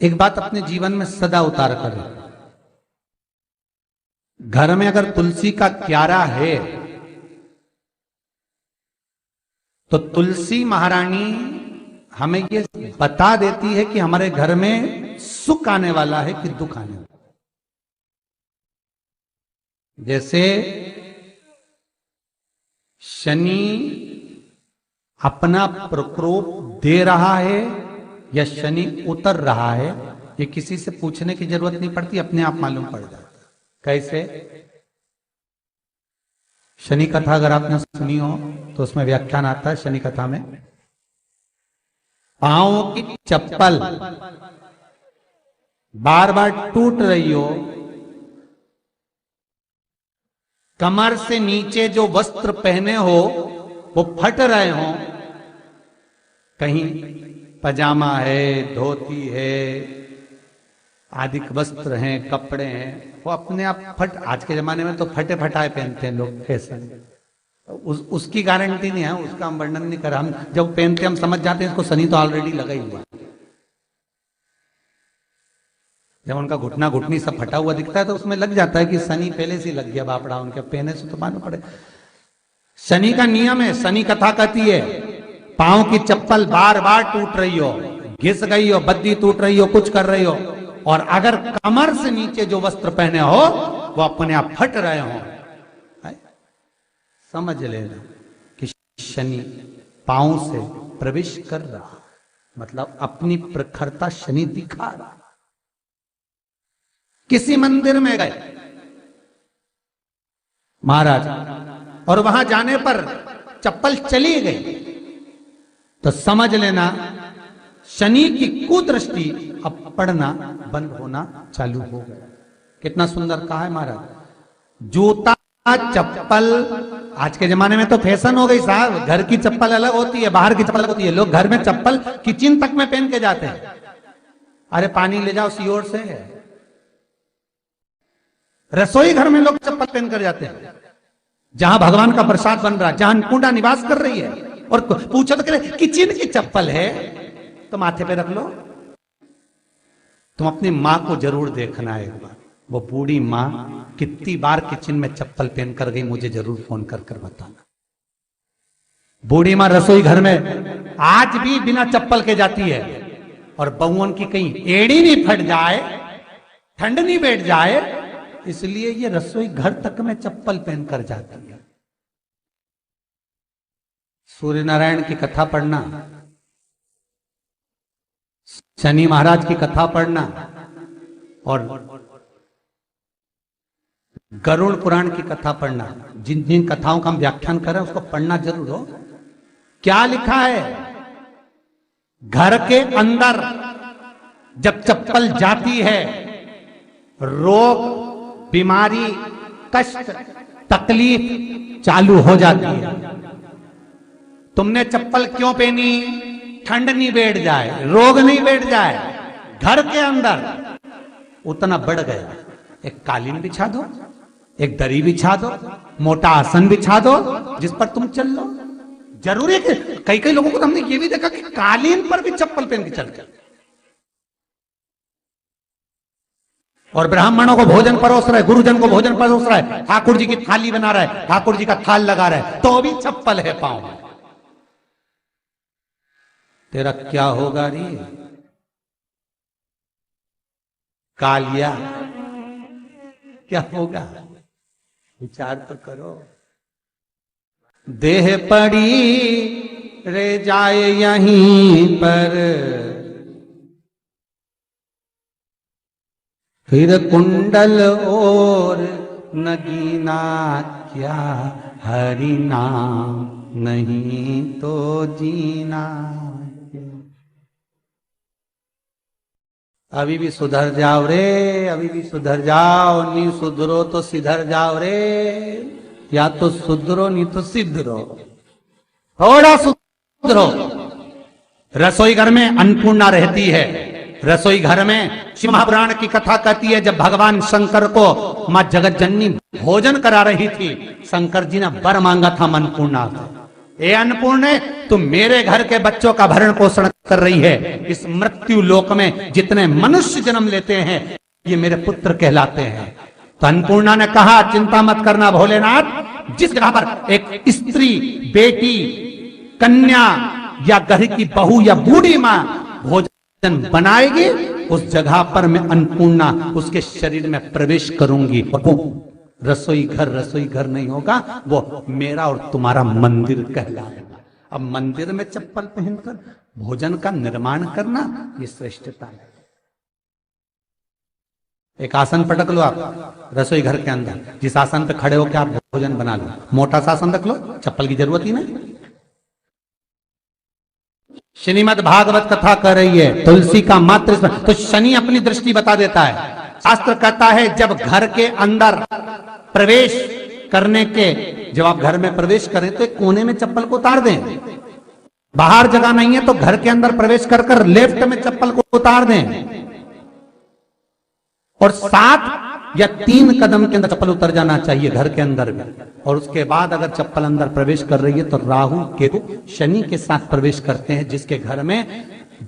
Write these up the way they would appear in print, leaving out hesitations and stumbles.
एक बात अपने जीवन में सदा उतार करें, घर में अगर तुलसी का क्यारा है तो तुलसी महारानी हमें ये बता देती है कि हमारे घर में सुख आने वाला है कि दुख आने वाला है। जैसे शनि अपना प्रकोप दे रहा है या शनि उतर रहा है, ये किसी से पूछने की जरूरत नहीं पड़ती, अपने आप मालूम पड़ जाता। कैसे? शनि कथा अगर आपने सुनी हो तो उसमें व्याख्यान आता है शनि कथा में, पांव की चप्पल बार बार टूट रही हो, कमर से नीचे जो वस्त्र पहने हो वो फट रहे हो, कहीं पजामा है, धोती है, आदि वस्त्र हैं, कपड़े हैं, वो अपने आप फट। आज के जमाने में तो फटे फटाए पहनते हैं लोग, फैशन। उसकी गारंटी नहीं है, उसका हम वर्णन नहीं कर रहे। हम जब पहनते हम समझ जाते हैं इसको शनि तो ऑलरेडी लगा ही हुआ। जब उनका घुटना घुटनी सब फटा हुआ दिखता है तो उसमें लग जाता है कि शनि पहले से लग गया बापड़ा, उनके पहने से तो मालूम पड़े। शनि का नियम है, शनि कथा कहती है पांव की चप्पल बार बार टूट रही हो, घिस गई हो, बद्दी टूट रही हो, कुछ कर रही हो, और अगर कमर से नीचे जो वस्त्र पहने हो वो अपने आप फट रहे हो, समझ लेना कि शनि पांव से प्रवेश कर रहा, मतलब अपनी प्रखरता शनि दिखा रहा। किसी मंदिर में गए महाराज और वहां जाने पर चप्पल चली गई तो समझ लेना शनि की कुदृष्टि अब पड़ना बंद होना चालू हो गया। कितना सुंदर कहा है महाराज। जूता चप्पल आज के जमाने में तो फैशन हो गई साहब, घर की चप्पल अलग होती है, बाहर की चप्पल अलग होती है। लोग घर में चप्पल किचन तक में पहन के जाते हैं। अरे पानी ले जाओ सीओर से, रसोई घर में लोग चप्पल पहन कर जाते हैं, जहां भगवान का प्रसाद बन रहा है, जहां अन्नपूर्णा निवास कर रही है, और पूछो तो करे किचन की चप्पल है तो माथे पे रख लो। तुम अपनी मां को जरूर देखना है एक बार, वो बूढ़ी मां कितनी बार किचन में चप्पल पहन कर गई, मुझे जरूर फोन कर कर बताना। बूढ़ी मां रसोई घर में आज भी बिना चप्पल के जाती है, और बहुओं की कहीं एड़ी नहीं फट जाए, ठंड नहीं बैठ जाए, इसलिए ये रसोई घर तक में चप्पल पहनकर जाती है। सूर्य नारायण की कथा पढ़ना, शनि महाराज की कथा पढ़ना, और गरुड़ पुराण की कथा पढ़ना, जिन जिन कथाओं का हम व्याख्यान कर रहे हैं उसको पढ़ना जरूर हो। क्या लिखा है? घर के अंदर जब चप्पल जाती है, रोग, बीमारी, कष्ट, तकलीफ चालू हो जाती है। तुमने चप्पल क्यों पहनी? ठंड नहीं बैठ जाए, रोग नहीं बैठ जाए। घर के अंदर उतना बढ़ गया, एक कालीन बिछा दो, एक दरी बिछा दो, मोटा आसन बिछा दो, जिस पर तुम चल लो। जरूरी है कि कई कई लोगों को तो हमने ये भी देखा कि कालीन पर भी चप्पल पहन के चलते, और ब्राह्मणों को भोजन परोस रहा है, गुरुजन को भोजन परोस रहा है, ठाकुर जी की थाली बना रहा है, ठाकुर जी का थाल लगा रहा है, तो भी चप्पल है पांव में। तेरा क्या होगा रे कालिया, क्या होगा? विचार तो करो। देह पड़ी रे जाए यहीं पर, फिर कुंडल और नगीना, क्या हरि नाम नहीं तो जीना। अभी भी सुधर जाओ रे, अभी भी सुधर जाओ, नहीं सुधरो तो सिधर जाओ रे, या तो सुधरो नहीं तो सिद्धरो, थोड़ा सुधरो। रसोई घर में अन्नपूर्णा रहती है, रसोई घर में शिव महापुराण की कथा कहती है जब भगवान शंकर को मां जगत जननी भोजन करा रही थी, शंकर जी ने वर मांगा था अन्नपूर्णा से, ए अन्नपूर्णे, तुम मेरे घर के बच्चों का भरण पोषण कर रही है। इस मृत्यु लोक में जितने मनुष्य जन्म लेते हैं ये मेरे पुत्र कहलाते हैं। तो अन्नपूर्णा ने कहा, चिंता मत करना भोलेनाथ, जिस जगह पर एक स्त्री, बेटी, कन्या या घर की बहू या बूढ़ी मां भोजन बनाएगी, उस जगह पर मैं अन्नपूर्णा उसके शरीर में प्रवेश करूंगी। रसोई घर नहीं होगा, वो मेरा और तुम्हारा मंदिर कहलाएगा। अब मंदिर में चप्पल पहनकर भोजन का निर्माण करना ये श्रेष्ठता है। एक आसन पटक लो आप रसोई घर के अंदर, जिस आसन पे खड़े होकर आप भोजन बना लो, मोटा सा आसन रख लो, चप्पल की जरूरत ही नहीं। श्रीमद् भागवत कथा कर रही है तुलसी का मात्र, तो शनि अपनी दृष्टि बता देता है। शास्त्र कहता है जब घर के अंदर प्रवेश करने के, जब आप घर में प्रवेश करें तो एक कोने में चप्पल को उतार दें। बाहर जगह नहीं है तो घर के अंदर प्रवेश कर कर लेफ्ट में चप्पल को उतार दें, और 7 या 3 कदम के अंदर चप्पल उतर जाना चाहिए घर के अंदर में। और उसके बाद अगर चप्पल अंदर प्रवेश कर रही है तो राहु केतु शनि के साथ प्रवेश करते हैं, जिसके घर में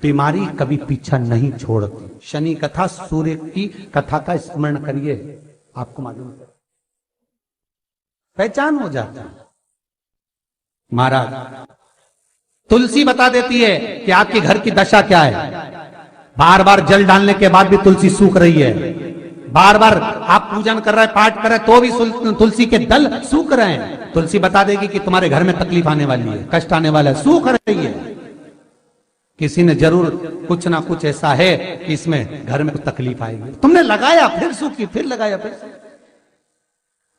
बीमारी कभी पीछा नहीं छोड़ती। शनि कथा, सूर्य की कथा का स्मरण करिए, आपको मालूम है, पहचान हो जाता है। महाराज तुलसी बता देती है कि आपके घर की दशा क्या है। बार बार जल डालने के बाद भी तुलसी सूख रही है, बार बार आप पूजन कर रहे हैं, पाठ कर रहे हैं, तो भी तुलसी के दल सूख रहे हैं। तुलसी बता देगी कि तुम्हारे घर में तकलीफ आने वाली है, कष्ट आने वाला है, सूख रही है। किसी ने जरूर कुछ ना कुछ ऐसा है कि इसमें घर में कुछ तकलीफ आएगी, तुमने लगाया फिर सूखी, फिर लगाया फिर।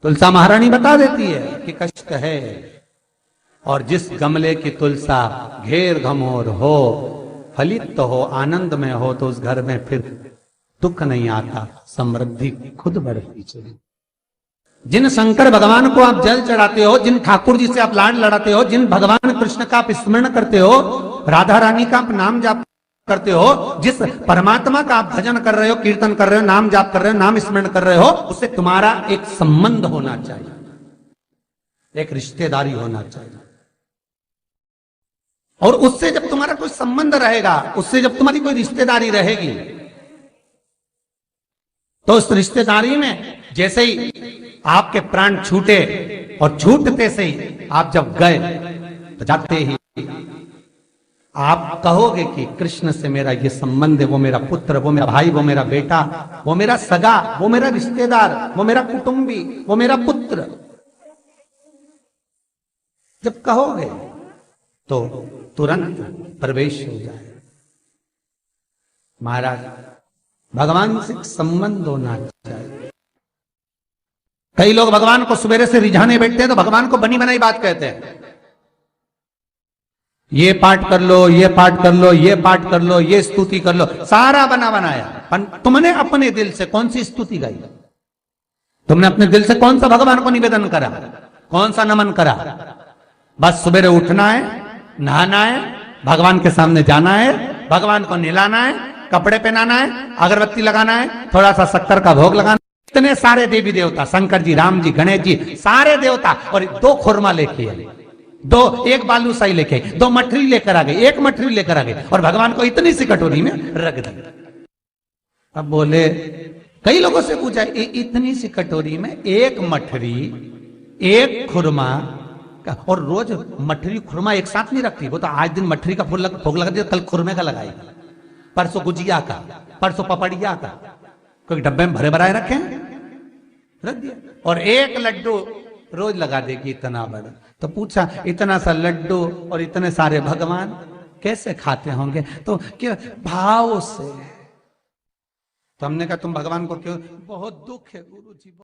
तुलसा महारानी बता देती है कि कष्ट है। और जिस गमले की तुलसा घेर घमोर हो, फलित तो हो, आनंद में हो, तो उस घर में फिर दुख नहीं आता, समृद्धि खुद बढ़ती चली। जिन शंकर भगवान को आप जल चढ़ाते हो, जिन ठाकुर जी से आप लाड लड़ाते हो, जिन भगवान कृष्ण का आप स्मरण करते हो, राधा रानी का आप नाम जाप करते हो, जिस परमात्मा का आप भजन कर रहे हो, कीर्तन कर रहे हो, नाम जाप कर रहे हो, नाम स्मरण कर रहे हो, उससे तुम्हारा एक संबंध होना चाहिए, एक रिश्तेदारी होना चाहिए। और उससे जब तुम्हारा कोई संबंध रहेगा, उससे जब तुम्हारी कोई रिश्तेदारी रहेगी, तो उस रिश्तेदारी में जैसे ही आपके प्राण छूटे, और छूटते से ही आप जब गए, तो जाते ही आप कहोगे कि कृष्ण से मेरा ये संबंध है, वो मेरा पुत्र, वो मेरा भाई, वो मेरा बेटा, वो मेरा सगा, वो मेरा रिश्तेदार, वो मेरा कुटुंबी, वो मेरा पुत्र। जब कहोगे तो तुरंत प्रवेश हो जाए। महाराज भगवान से संबंध होना चाहिए। कई लोग भगवान को सवेरे से रिझाने बैठते हैं तो भगवान को बनी बनाई बात कहते हैं, ये पाठ कर लो, ये पाठ कर लो, ये पाठ कर लो, ये स्तुति कर लो, सारा बना बनाया। तुमने अपने दिल से कौन सी स्तुति गाई? तुमने अपने दिल से कौन सा भगवान को निवेदन करा, कौन सा नमन करा? बस सवेरे उठना है, नहाना है, भगवान के सामने जाना है, भगवान को नहलाना है, कपड़े पहनाना है, अगरबत्ती लगाना है, थोड़ा सा शक्कर का भोग लगाना। इतने सारे देवी देवता, शंकर जी, राम जी, गणेश जी, सारे देवता, और 2 खुरमा लेके आए, 1 बालूशाही लेके आए, 2 मठरी लेकर आ गए, 1 मठरी लेकर आ गए, और भगवान को इतनी सी कटोरी में रख दी। अब बोले, कई लोगों से पूछा, इतनी सी कटोरी में 1 मठरी, 1 खुरमा, और रोज मठरी खुरमा एक साथ नहीं रखती, वो तो आज दिन मठरी का भोग लगा दिया, कल खुरमे का लगाएगी, परसों गुजिया का, परसों पपड़िया का, कोई डब्बे में भरे भराए रखे, रख दिया। और 1 लड्डू रोज लगा देगी, इतना बड़ा। तो पूछा, इतना सा लड्डू और इतने सारे भगवान कैसे खाते होंगे? तो क्या भाव से। तो हमने कहा, तुम भगवान को क्यों? बहुत दुख है गुरु जी।